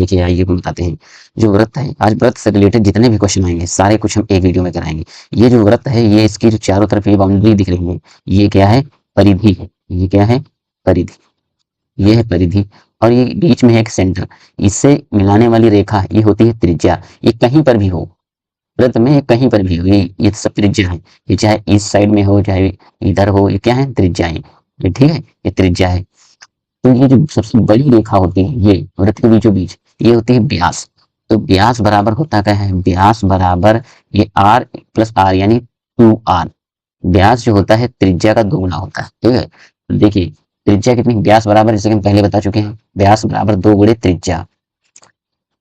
देखिए आइए हम बताते हैं। जो व्रत है, आज व्रत से रिलेटेड जितने भी क्वेश्चन आएंगे सारे कुछ हम एक वीडियो में कराएंगे। ये जो व्रत है, ये इसकी जो चारों तरफ ये बाउंड्री दिख रही है, ये क्या है? परिधि है। ये क्या है? परिधि। ये है परिधि। और ये बीच में है एक सेंटर, इससे मिलाने वाली रेखा ये होती है त्रिज्या। ये कहीं पर भी हो, व्रत में ये कहीं पर भी हो, ये सब त्रिज्या है। ये चाहे इस साइड में हो चाहे इधर हो, ये क्या है? त्रिज्याएं। ये ठीक है, ये त्रिज्या है। तो ये जो सबसे बड़ी रेखा होती है, ये वृत्त के बीचों बीच, ये होती है व्यास। तो व्यास बराबर होता क्या है? व्यास बराबर ये आर प्लस आर यानी 2r। व्यास जो होता है त्रिज्या का दोगुना होता है। ठीक है, तो देखिए त्रिज्या कितनी? व्यास बराबर, जैसे कि हम पहले बता चुके हैं, व्यास बराबर 2 गुणे त्रिज्या।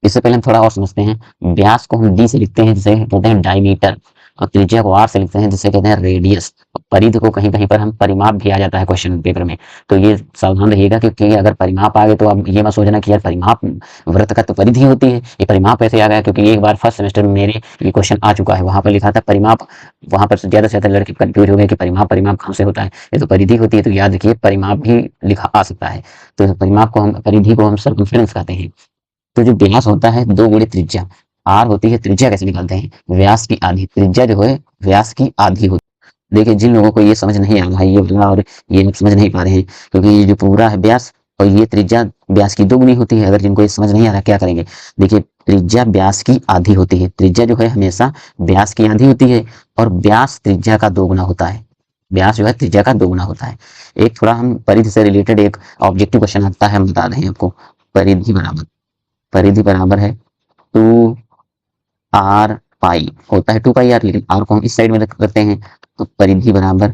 इससे पहले हम थोड़ा और समझते हैं। व्यास को हम डी से लिखते हैं जिसे कहते हैं डायमीटर, और त्रिज्या को आर से लिखते हैं जिसे कहते हैं रेडियस। परिधि को कहीं कहीं पर हम परिमाप भी आ जाता है क्वेश्चन पेपर में, तो ये सावधान रहिएगा, क्योंकि अगर परिमाप आ गए तो अब ये मत सोचना कि यार परिमाप व्रत का तो परिधि होती है, ये परिमाप कैसे आ गया? क्योंकि एक बार फर्स्ट सेमेस्टर में मेरे ये क्वेश्चन आ चुका है, वहां पर लिखा था परिमाप। वहां पर से ज्यादा लड़के कंफ्यूज हो गए कि परिमाप परिमाप कहाँ से होता है, ये तो परिधि होती है। तो याद रखिए परिमाप भी लिखा आ सकता है। तो परिमाप को हम, परिधि को हम सर्कमफ्रेंस कहते हैं। तो जो व्यास होता है 2 गुणे त्रिज्या। आर होती है त्रिज्या, कैसे निकालते हैं? व्यास की आधी। त्रिज्या जो है व्यास की आधी होती है। देखिए जिन लोगों को ये समझ नहीं आ रहा है, ये वाला और ये लोग समझ नहीं पा रहे हैं, क्योंकि ये जो पूरा है व्यास और ये त्रिज्या व्यास की दोगुनी होती है। अगर जिनको ये समझ नहीं आ रहा क्या करेंगे? देखिए त्रिज्या व्यास की आधी होती है। त्रिज्या जो है हमेशा व्यास की आधी होती है, और व्यास त्रिज्या का दोगुना होता है। व्यास जो है त्रिज्या का दोगुना होता है। एक थोड़ा हम परिधि से रिलेटेड एक ऑब्जेक्टिव क्वेश्चन आता है, हम बता रहे हैं आपको। परिधि बराबर, परिधि बराबर है 2r पाई, होता है 2 पाई r, लेकिन r को हम इस साइड में रखते हैं। तो परिधि बराबर,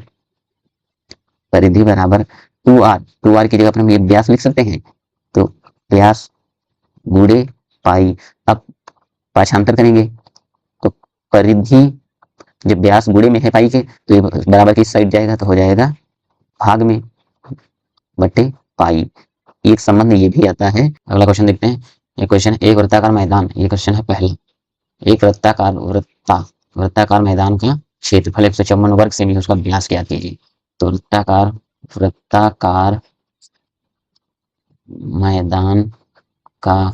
परिधि बराबर 2r, 2r की जगह पर हम ये व्यास लिख सकते हैं। तो व्यास गुणे पाई। अब पाछांतर करेंगे तो परिधि, जब व्यास गुणे में है पाई के, तो ये बराबर किस साइड जाएगा? तो हो जाएगा भाग में, बटे पाई। एक संबंध ये भी आता है। अगला क्वेश्चन देखते हैं। ये क्वेश्चन है एक वृत्ताकार मैदान, ये क्वेश्चन है पहला। एक वृत्ताकार मैदान का क्षेत्रफल 154 वर्ग सेमी, उसका व्यास ज्ञात कीजिए। तो वृत्ताकार, वृत्ताकार मैदान का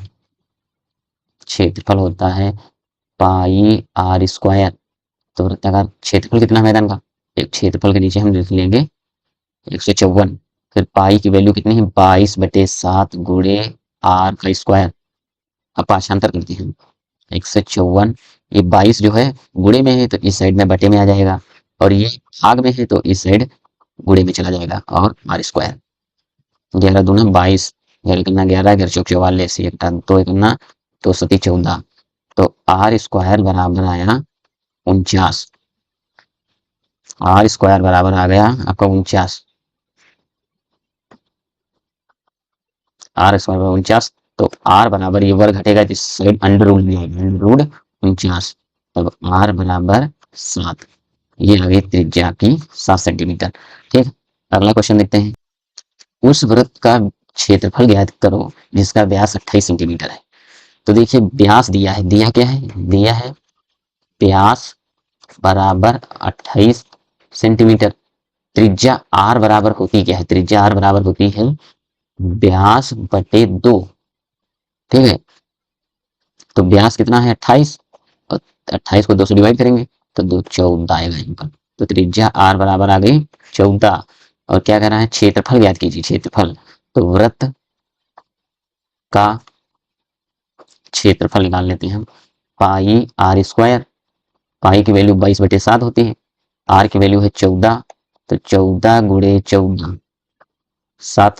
क्षेत्रफल होता है पाई आर स्क्वायर। तो वृत्ताकार क्षेत्रफल कितना मैदान का? एक क्षेत्रफल के नीचे हम लिख लेंगे 154, फिर पाई की वैल्यू कितनी है? 22/7 गुणे आर का स्क्वायर। अब पाछांतर करते हैं। 154, ये 22 जो है गुणे में है तो इस साइड में बटे में आ जाएगा, और ये भाग में है तो इस साइड गुणे में चला जाएगा, और आर स्क्वायर। 11 दूना 22, 11 करना 11, 11 चौक 44, एक दो करना 2 14, तो आर स्क्वायर बराबर आया 49। आर स्क्वायर बराबर आ गया आपका 49। आर स्क्वायर बराबर 49, तो आर बराबर ये वर्ग घटेगा जिस साइड अंडर रूट दिया है, अंडर रूट 49। तब आर बराबर 7। ये आ गई त्रिज्या की 7 सेंटीमीटर। ठीक, अगला क्वेश्चन देखते हैं। उस वृत्त का क्षेत्रफल ज्ञात करो जिसका व्यास 28 सेंटीमीटर है। तो देखिए व्यास दिया है, दिया क्या है? दिया है व्यास बराबर 28 सेंटीमीटर। त्रिज्या आर बराबर होती क्या है? त्रिज्या आर बराबर होती है व्यास बटे 2। ठीक है, तो व्यास कितना है? 28, और 28 को 2 से डिवाइड करेंगे तो 2 14 आएगा यहाँ पर। तो त्रिज्या आर बराबर आ गई 14। और क्या करना है? क्षेत्रफल ज्ञात कीजिए, क्षेत्रफल। तो वृत्त का क्षेत्रफल निकाल लेते हैं हम। पाई आर स्क्वायर, पाई की वैल्यू 22/7 होती है, आर की वैल्यू है 14, तो 14 गुणे 14, 7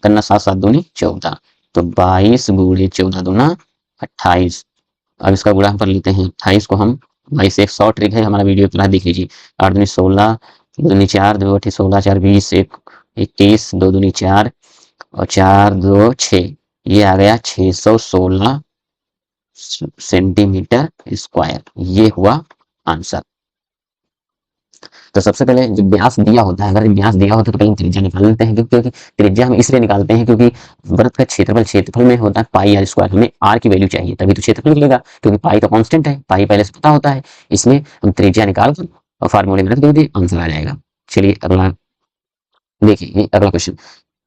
करना 7 7 दूनी 14, तो 22 गुणे 14 दूना 28। अब इसका गुणा हम कर लेते हैं। 28 को हम 22 एक 100 ट्रिक है, हमारा वीडियो पूरा देख लीजिए। 8 दूनी 16, 2 दूनी 4, 2 8 16, 4 20, 1 21, 2 दूनी 4 और 4 2 6, ये आ गया 616 सेंटीमीटर स्क्वायर। ये हुआ आंसर। तो सबसे पहले जो व्यास दिया होता है, अगर व्यास दिया होता है तो पहले त्रिज्या निकाल लेते हैं, क्योंकि त्रिज्या हम इसलिए निकालते हैं क्योंकि वृत्त का क्षेत्रफल, क्षेत्रफल में होता है पाई आर स्क्वायर। हमें आर की वैल्यू चाहिए तभी तो क्षेत्रफल निकलेगा, क्योंकि पाई तो कांस्टेंट है, पाई पहले से पता होता है, इसलिए हम त्रिज्या निकाल कर और फार्मूले में रख देंगे, आंसर आ जाएगा। चलिए अगला देखिए, ये अगला क्वेश्चन।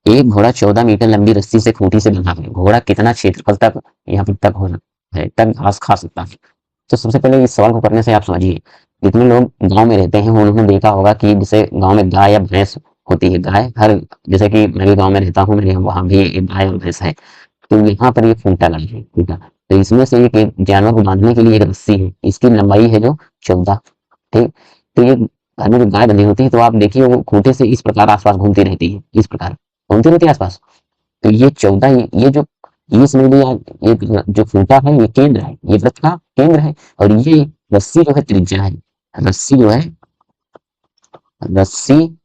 एक घोड़ा 14 मीटर लंबी रस्सी से खूंटी से बंधा है, घोड़ा कितना क्षेत्रफल तक यहाँ पर तक होना है, तक घास खा सकता है। तो सबसे पहले इस सवाल को करने से आप समझिए, जितने लोग गांव में रहते हैं उन्होंने देखा होगा कि जैसे गांव में गाय या भैंस होती है, गाय हर, जैसे कि मैं भी गांव में रहता हूँ, मेरे वहां भी एक गाय और भैंस है। तो यहाँ पर ये खूंटा लगा है, खूंटा। तो इसमें से एक जानवर को बांधने के लिए एक रस्सी है, इसकी लंबाई है जो 14। ठीक। तो ये घर में जो गाय बंधी होती है, तो आप देखिए वो खूंटे से इस प्रकार आसपास घूमती रहती है, इस प्रकार घूमती रहती है आसपास। तो ये 14, ये जो, ये समझ लिया, ये जो खूंटा है ये केंद्र है, ये वृत्त का केंद्र है। और ये रस्सी जो है त्रिज्या है, रस्सी जो है, रस्सी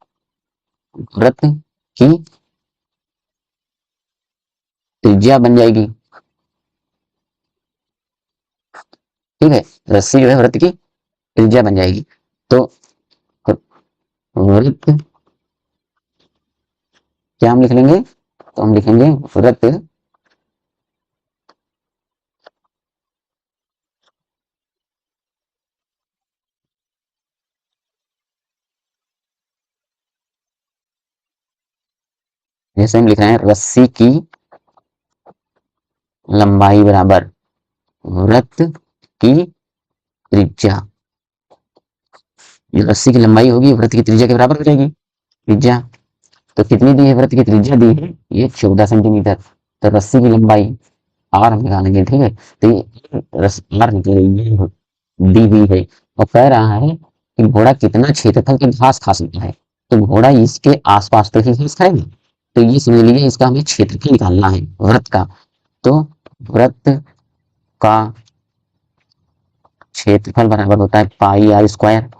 वृत्त की त्रिज्या बन जाएगी। ठीक है, रस्सी जो है वृत्त की त्रिज्या बन जाएगी। तो वृत्त क्या हम लिख लेंगे, तो हम लिखेंगे वृत्त जैसे हम लिख रहे हैं रस्सी की लंबाई बराबर वृत्त की त्रिज्या। जो रस्सी की लंबाई होगी वृत्त की त्रिज्या के बराबर हो जाएगी, त्रिज्या। तो कितनी दी है, वृत्त की त्रिज्या दी है ये 14 सेंटीमीटर। तो रस्सी की लंबाई आर हम निकालेंगे। ठीक है, तो ये आर निकलेगी, दी हुई है। और कह रहा है कि घोड़ा कितना क्षेत्रफल की घास खा सकता है, तो घोड़ा इसके आसपास तो ही घास खाएगा। तो ये समझ लीजिए इसका हमें क्षेत्रफल निकालना है वृत्त का। तो वृत्त का क्षेत्रफल बराबर होता है पाई आर स्क्वायर।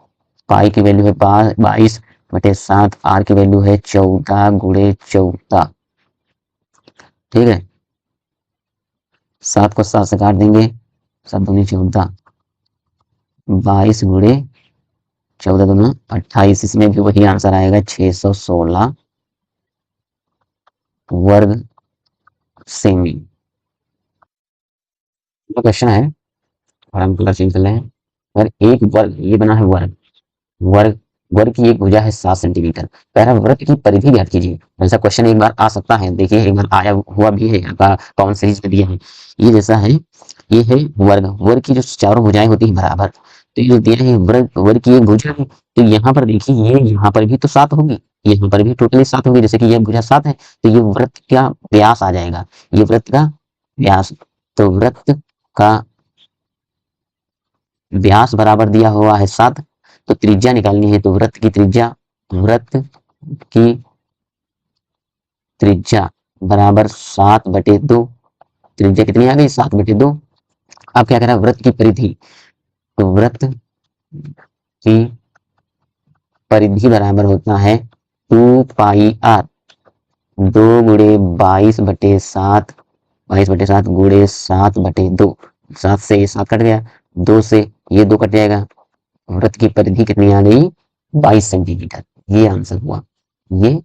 पाई की वैल्यू है 22/7, आर की वैल्यू है 14 × 14। ठीक है, 7 को 7 से काट देंगे, 7×2 = 14, 22 × 14 = 28। इसमें भी वही आंसर आएगा, 616 वर्ग सेमी। तो क्वेश्चन है, और हम कलर चेंज कर रहे हैं। अगर एक वर्ग, ये बना है वर्ग, वर्ग, वर्ग की एक भुजा है 7 सेंटीमीटर। पहला वृत्त की परिधि ज्ञात कीजिए। ऐसा क्वेश्चन एक बार आ सकता है, देखिए एक बार आया हुआ भी है, आपका कॉमन सीरीज में दिया है। ये जैसा है, ये है वर्ग, वर्ग की जो चारों भुजाएं होती है बराबर। तो ये दिया है वर्ग, वर्ग की एक भुजा है। तो यहाँ पर देखिए, ये यहाँ पर भी तो 7 होगी, यहाँ पर भी टोटली 7 होगी, जैसे कि ये भुजा 7 है। तो ये वृत्त का व्यास आ जाएगा, ये वृत्त का व्यास। तो वृत्त का व्यास बराबर दिया हुआ है 7। तो त्रिज्या निकालनी है, तो वृत्त की त्रिज्या, वृत्त की त्रिज्या बराबर 7/2। त्रिज्या कितनी आ गई, 7/2। अब क्या करें, वृत्त की परिधि, तो वृत्त की परिधि बराबर होता है 2πr, 2 × 22/7, 22/7 × 7/2। 7 से ये 7 कट गया, 2 से ये 2 कट जाएगा। वृत्त की परिधि कितनी आ गई, 22 सेंटीमीटर। ये आंसर हुआ, ये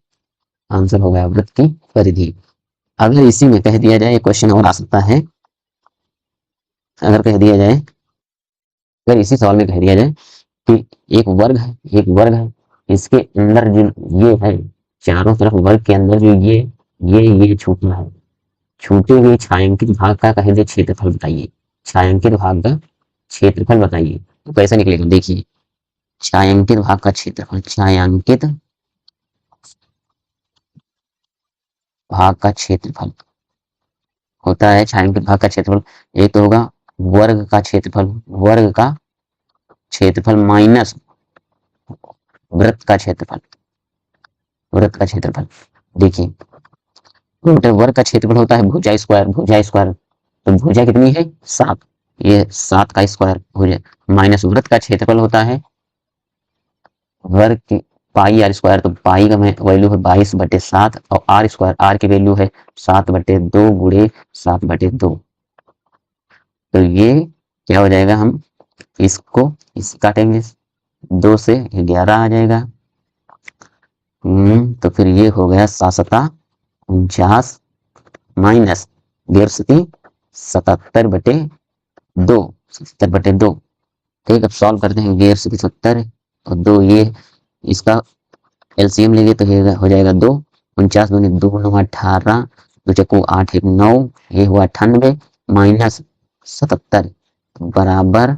आंसर हो गया वृत्त की परिधि। अगर इसी में कह दिया जाए, क्वेश्चन और आ सकता है, अगर कह दिया जाए, अगर इसी सवाल में कह दिया जाए कि एक वर्ग है, एक वर्ग है, इसके अंदर जो ये है, चारों तरफ वर्ग के अंदर जो ये छूटा है, छूटे हुए छायांकित भाग का कहे दे क्षेत्रफल बताइए। छायांकित भाग का क्षेत्रफल बताइए। तो कैसे निकलेगा, देखिए, छायांकित भाग का क्षेत्रफल, छायांकित भाग का क्षेत्रफल होता है, छायांकित भाग का क्षेत्रफल एक तो होगा वर्ग का क्षेत्रफल, वर्ग का क्षेत्रफल माइनस वृत्त का क्षेत्रफल, वृत्त का क्षेत्रफल। देखिए, टोटल वर्ग का क्षेत्रफल होता है भुजा स्क्वायर, भुजा स्क्वायर। तो भुजा कितनी है, 7, ये 7 का स्क्वायर भुजा, माइनस वृत्त का क्षेत्रफल होता है वर्ग की पाई आर स्क्वायर। तो पाई का वैल्यू है 22/7, और आर स्क्वायर, आर की वैल्यू है 7/2 × 7/2। तो ये क्या हो जाएगा, हम इसको इस काटेंगे, 2 से 11 आ जाएगा। तो फिर ये हो गया 7×7 माइनस 77/2, 77/2। ठीक, अब सॉल्व करते हैं, 77 और 2, ये इसका एलसीएम लेंगे तो हो जाएगा 2, 49 दूनी 2 9 18, 2 चक्कू 8 1 9, ये हुआ 98 माइनस 77 बराबर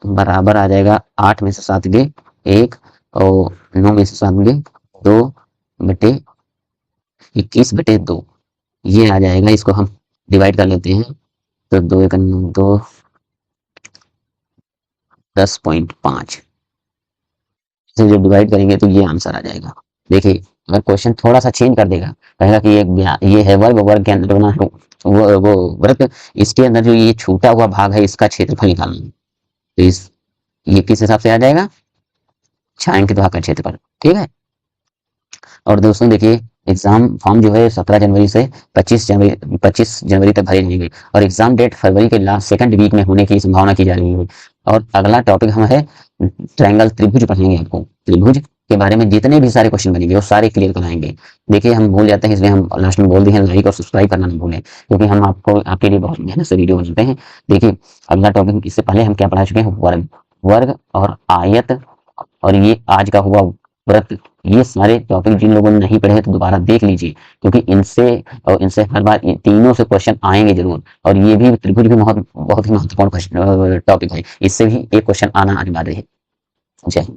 बराबर आ जाएगा 8 में से 7 गए 1 और 9 में से 7 गए 2 बटे 21/2 ये आ जाएगा। इसको हम डिवाइड कर लेते हैं तो 2 1 2 10.5 से जब डिवाइड करेंगे तो ये आंसर आ जाएगा। देखिए अगर क्वेश्चन थोड़ा सा चेंज कर देगा, कहेगा कि ये है वर्ग, वर्ग के अंदर बना वो वृत्त, इसके अंदर जो ये छूटा हुआ भाग है इसका क्षेत्रफल निकालना है। तो ये किस हिसाब से आ जाएगा, छायांकित भाग का क्षेत्रफल। ठीक है। और दोस्तों देखिए एग्जाम फॉर्म जो है 17 जनवरी से 25 जनवरी तक भरे जाएंगे और एग्जाम डेट फरवरी के लास्ट सेकंड वीक में होने की संभावना की जा रही है। और अगला टॉपिक हम है ट्रायंगल, त्रिभुज पढ़ेंगे। आपको त्रिभुज के बारे में जितने भी सारे क्वेश्चन बनेंगे वो सारे क्लियर कराएंगे। देखिए हम भूल जाते हैं इसलिए हम लास्ट में बोल दिए हैं लाइक और सब्सक्राइब करना ना भूलें, क्योंकि हम आपको आपके लिए बहुत मेहनत से वीडियो बनाते हैं। देखिए अगला टॉपिक, इससे पहले हम क्या पढ़ा चुके हैं, वर्ग, वर्ग और आयत और ये आज का हुआ व्रत। ये सारे टॉपिक जिन लोगों ने नहीं पढ़े तो दोबारा देख लीजिए, क्योंकि इनसे हर बार तीनों से क्वेश्चन आएंगे जरूर। और ये भी त्रिभुज भी बहुत ही महत्वपूर्ण टॉपिक है, इससे भी एक क्वेश्चन आना अनिवार्य है। जय हिंद।